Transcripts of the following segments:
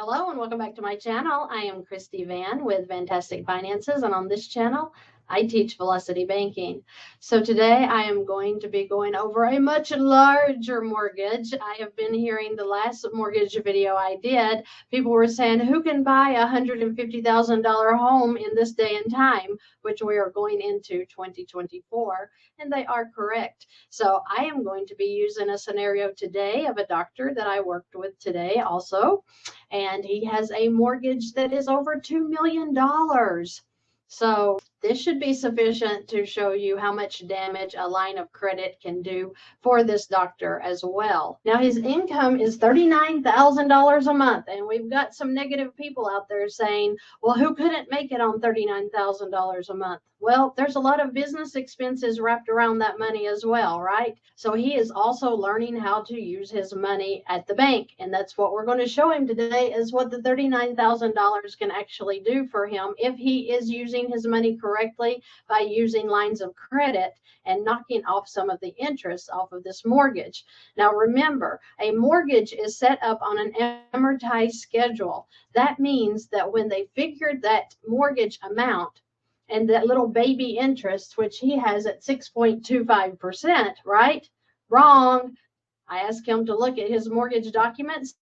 Hello and welcome back to my channel. I am Christy Vann with VANNtastic Finances, and on this channel I teach velocity banking. So today I am going to be going over a much larger mortgage. I have been hearing the last mortgage video I did, people were saying, who can buy a $150,000 home in this day and time, which we are going into 2024, and they are correct. So I am going to be using a scenario today of a doctor that I worked with today also, and he has a mortgage that is over $2 million. So this should be sufficient to show you how much damage a line of credit can do for this doctor as well. Now his income is $39,000 a month, and we've got some negative people out there saying, well, who couldn't make it on $39,000 a month? Well, there's a lot of business expenses wrapped around that money as well, right? So he is also learning how to use his money at the bank, and that's what we're going to show him today, is what the $39,000 can actually do for him if he is using his money correctly by using lines of credit and knocking off some of the interest off of this mortgage. Now remember, a mortgage is set up on an amortized schedule. That means that when they figured that mortgage amount and that little baby interest, which he has at 6.25%, right? Wrong. I asked him to look at his mortgage documents,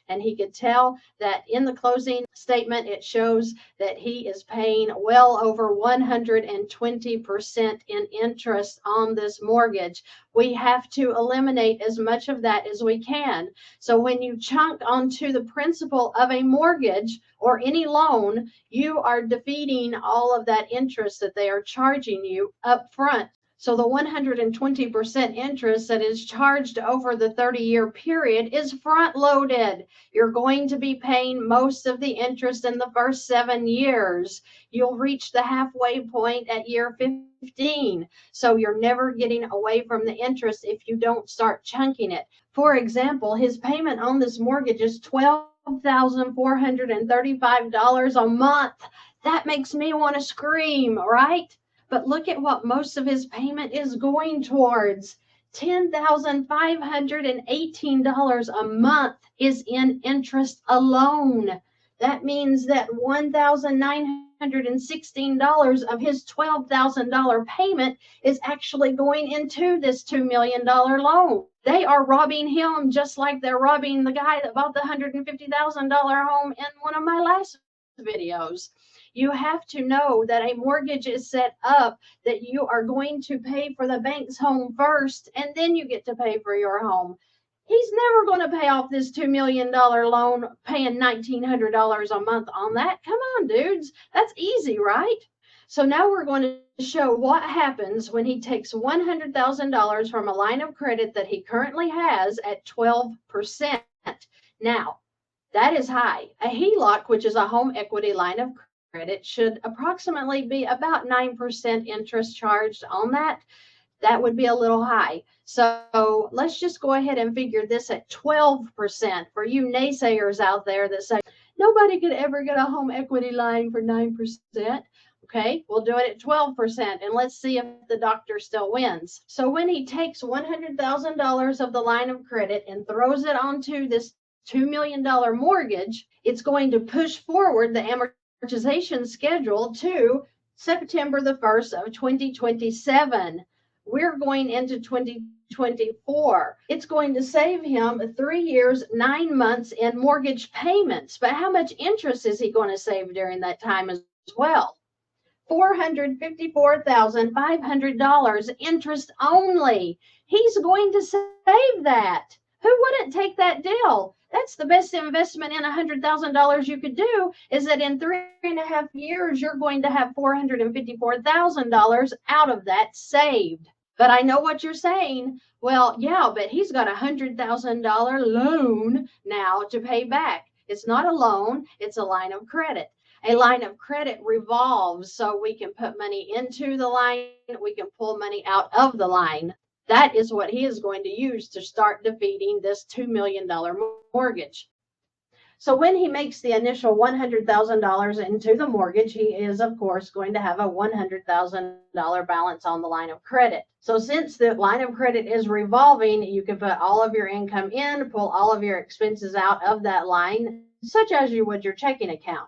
and he could tell that in the closing statement, it shows that he is paying well over 120% in interest on this mortgage. We have to eliminate as much of that as we can. So when you chunk onto the principal of a mortgage or any loan, you are defeating all of that interest that they are charging you up front. So the 120% interest that is charged over the 30-year period is front loaded. You're going to be paying most of the interest in the first 7 years. You'll reach the halfway point at year 15. So you're never getting away from the interest if you don't start chunking it. For example, his payment on this mortgage is $12,435 a month. That makes me want to scream, right? But look at what most of his payment is going towards. $10,518 a month is in interest alone. That means that $1,916 of his $12,000 payment is actually going into this $2 million loan. They are robbing him just like they're robbing the guy that bought the $150,000 home in one of my last videos. You have to know that a mortgage is set up that you are going to pay for the bank's home first, and then you get to pay for your home. He's never going to pay off this $2 million loan paying $1,900 a month on that. Come on, dudes. That's easy, right? So now we're going to show what happens when he takes $100,000 from a line of credit that he currently has at 12%. Now, that is high. A HELOC, which is a home equity line of credit, should approximately be about 9% interest charged on that. That would be a little high. So let's just go ahead and figure this at 12% for you naysayers out there that say nobody could ever get a home equity line for 9%. Okay, we'll do it at 12%, and let's see if the doctor still wins. So when he takes $100,000 of the line of credit and throws it onto this $2 million mortgage, it's going to push forward the amortization schedule to September the 1st of 2027. We're going into 2024. It's going to save him 3 years, 9 months in mortgage payments. But how much interest is he going to save during that time as well? $454,500 interest only. He's going to save that. Who wouldn't take that deal? That's the best investment in $100,000 you could do, is that in 3.5 years, you're going to have $454,000 out of that saved. But I know what you're saying. Well, yeah, but he's got a $100,000 loan now to pay back. It's not a loan, it's a line of credit. A line of credit revolves, so we can put money into the line, we can pull money out of the line. That is what he is going to use to start defeating this $2 million mortgage. So when he makes the initial $100,000 into the mortgage, he is, of course, going to have a $100,000 balance on the line of credit. So since the line of credit is revolving, you can put all of your income in, pull all of your expenses out of that line, such as you would your checking account.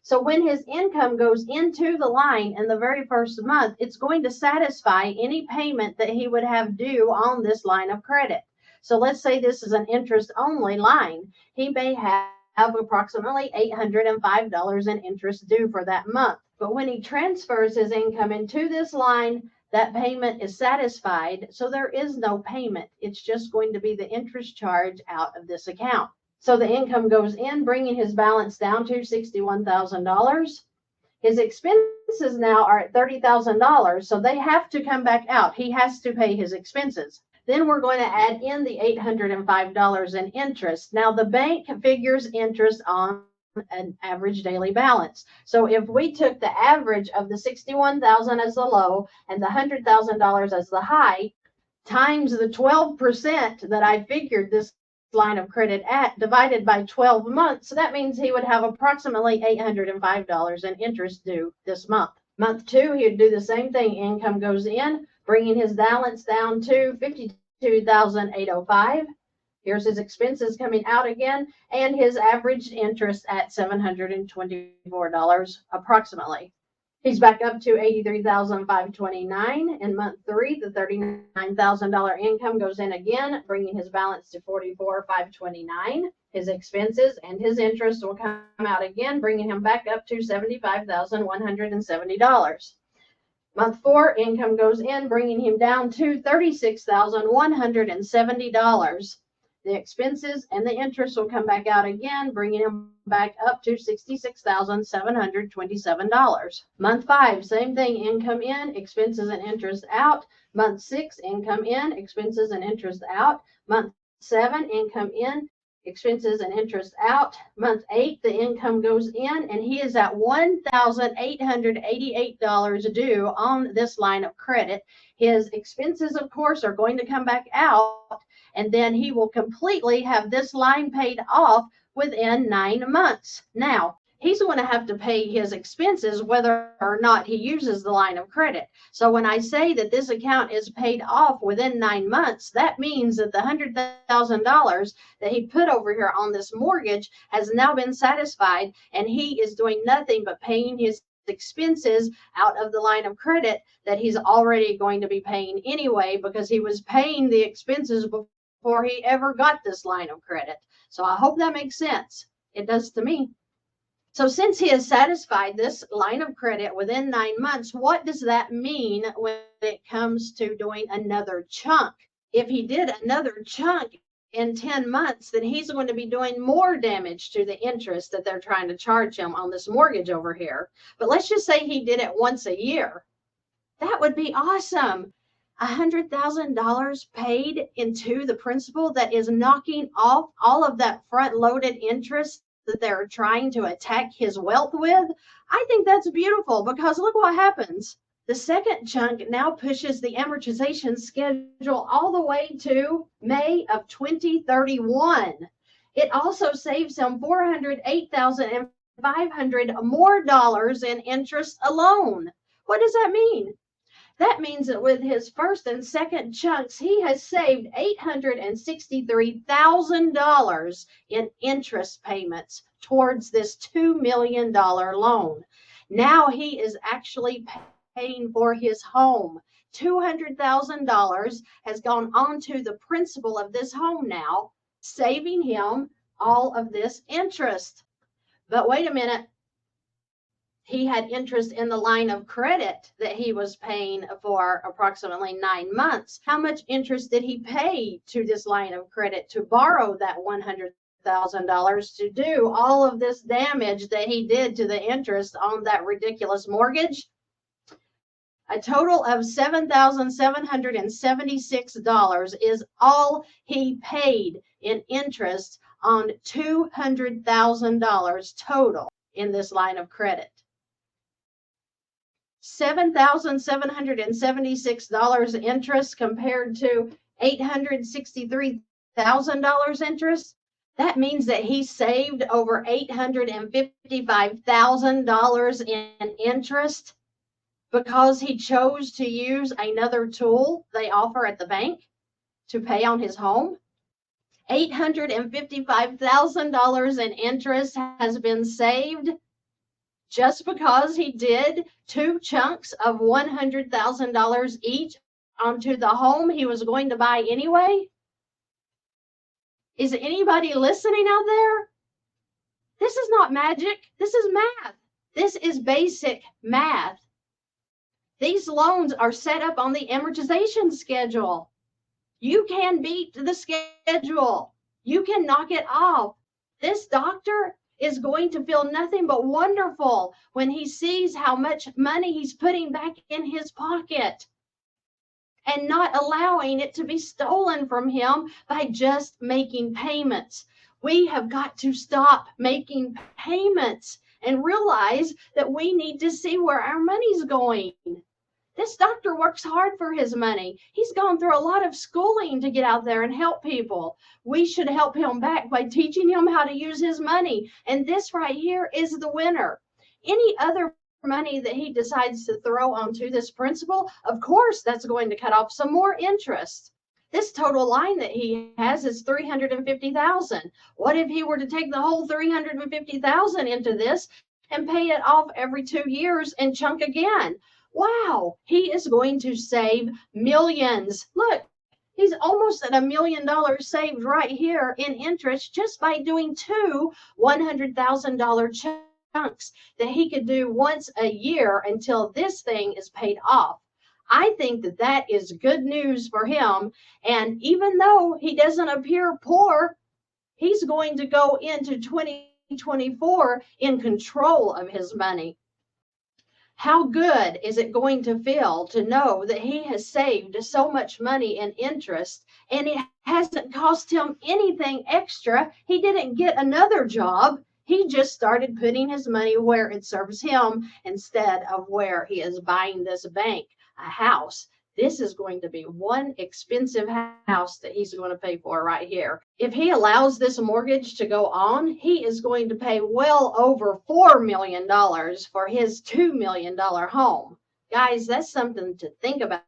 So when his income goes into the line in the very first month, it's going to satisfy any payment that he would have due on this line of credit. So let's say this is an interest only line. He may have approximately $805 in interest due for that month. But when he transfers his income into this line, that payment is satisfied. So there is no payment. It's just going to be the interest charge out of this account. So the income goes in, bringing his balance down to $61,000. His expenses now are at $30,000, so they have to come back out. He has to pay his expenses. Then we're going to add in the $805 in interest. Now the bank figures interest on an average daily balance. So if we took the average of the $61,000 as the low and the $100,000 as the high, times the 12% that I figured this line of credit at, divided by 12 months, so that means he would have approximately $805 in interest due this month. Month 2, he would do the same thing. Income goes in, bringing his balance down to $52,805. Here's his expenses coming out again, and his average interest at $724 approximately. He's back up to $83,529 in month 3. The $39,000 income goes in again, bringing his balance to $44,529. His expenses and his interest will come out again, bringing him back up to $75,170. Month 4, income goes in, bringing him down to $36,170. The expenses and the interest will come back out again, bringing him back up to $66,727. Month 5, same thing, income in, expenses and interest out. Month 6, income in, expenses and interest out. Month 7, income in, expenses and interest out. Month 8, the income goes in, and he is at $1,888 due on this line of credit. His expenses, of course, are going to come back out, and then he will completely have this line paid off within 9 months. Now, he's going to have to pay his expenses whether or not he uses the line of credit. So when I say that this account is paid off within 9 months, that means that the $100,000 that he put over here on this mortgage has now been satisfied, and he is doing nothing but paying his expenses out of the line of credit that he's already going to be paying anyway, because he was paying the expenses before he ever got this line of credit. So I hope that makes sense. It does to me. So since he has satisfied this line of credit within 9 months, what does that mean when it comes to doing another chunk? If he did another chunk in 10 months, then he's going to be doing more damage to the interest that they're trying to charge him on this mortgage over here. But let's just say he did it once a year. That would be awesome. $100,000 paid into the principal that is knocking off all of that front-loaded interest that they're trying to attack his wealth with. I think that's beautiful, because look what happens. The second chunk now pushes the amortization schedule all the way to May of 2031. It also saves him $408,500 more dollars in interest alone. What does that mean? That means that with his first and second chunks, he has saved $863,000 in interest payments towards this $2 million loan. Now he is actually paying for his home. $200,000 has gone on to the principal of this home now, saving him all of this interest. But wait a minute. He had interest in the line of credit that he was paying for approximately 9 months. How much interest did he pay to this line of credit to borrow that $100,000 to do all of this damage that he did to the interest on that ridiculous mortgage? A total of $7,776 is all he paid in interest on $200,000 total in this line of credit. $7,776 interest compared to $863,000 interest. That means that he saved over $855,000 in interest because he chose to use another tool they offer at the bank to pay on his home. $855,000 in interest has been saved just because he did 2 chunks of $100,000 each onto the home he was going to buy anyway? Is anybody listening out there? This is not magic. This is math. This is basic math. These loans are set up on the amortization schedule. You can beat the schedule. You can knock it off. This doctor is going to feel nothing but wonderful when he sees how much money he's putting back in his pocket and not allowing it to be stolen from him by just making payments. We have got to stop making payments and realize that we need to see where our money's going. This doctor works hard for his money. He's gone through a lot of schooling to get out there and help people. We should help him back by teaching him how to use his money. And this right here is the winner. Any other money that he decides to throw onto this principal, of course, that's going to cut off some more interest. This total line that he has is $350,000. What if he were to take the whole $350,000 into this and pay it off every 2 years and chunk again? Wow, he is going to save millions. Look, he's almost at $1 million saved right here in interest just by doing 2 $100,000 chunks that he could do once a year until this thing is paid off. I think that that is good news for him. And even though he doesn't appear poor, he's going to go into 2024 in control of his money. How good is it going to feel to know that he has saved so much money in interest and it hasn't cost him anything extra? He didn't get another job. He just started putting his money where it serves him instead of where he is buying this bank a house. This is going to be one expensive house that he's going to pay for right here. If he allows this mortgage to go on, he is going to pay well over $4 million for his $2 million home. Guys, that's something to think about.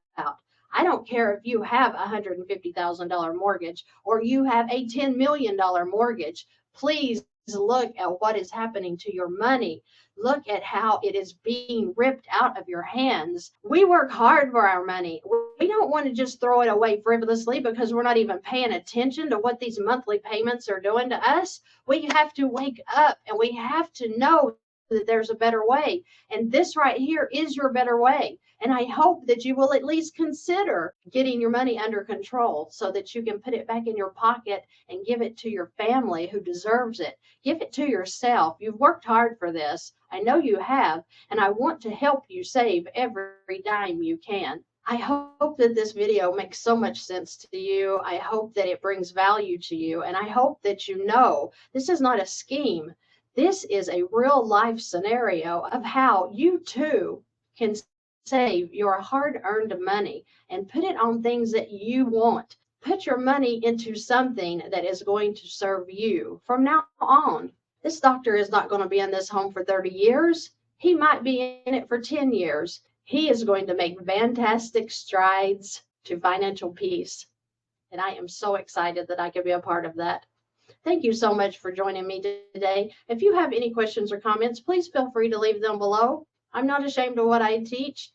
I don't care if you have a $150,000 mortgage or you have a $10 million mortgage. Please look at what is happening to your money. Look at how it is being ripped out of your hands. We work hard for our money. We don't want to just throw it away frivolously because we're not even paying attention to what these monthly payments are doing to us. We have to wake up and we have to know that there's a better way. And this right here is your better way. And I hope that you will at least consider getting your money under control so that you can put it back in your pocket and give it to your family who deserves it. Give it to yourself. You've worked hard for this. I know you have, and I want to help you save every dime you can. I hope that this video makes so much sense to you. I hope that it brings value to you, and I hope that you know this is not a scheme. This is a real life scenario of how you too can save your hard-earned money and put it on things that you want. Put your money into something that is going to serve you from now on. This doctor is not going to be in this home for 30 years. He might be in it for 10 years. He is going to make fantastic strides to financial peace. And I am so excited that I could be a part of that. Thank you so much for joining me today. If you have any questions or comments, please feel free to leave them below. I'm not ashamed of what I teach.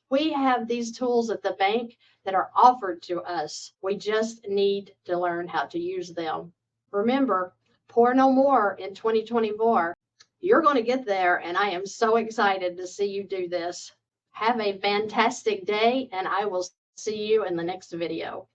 We have these tools at the bank that are offered to us. We just need to learn how to use them. Remember, pour no more in 2024. You're going to get there, and I am so excited to see you do this. Have a fantastic day, and I will see you in the next video.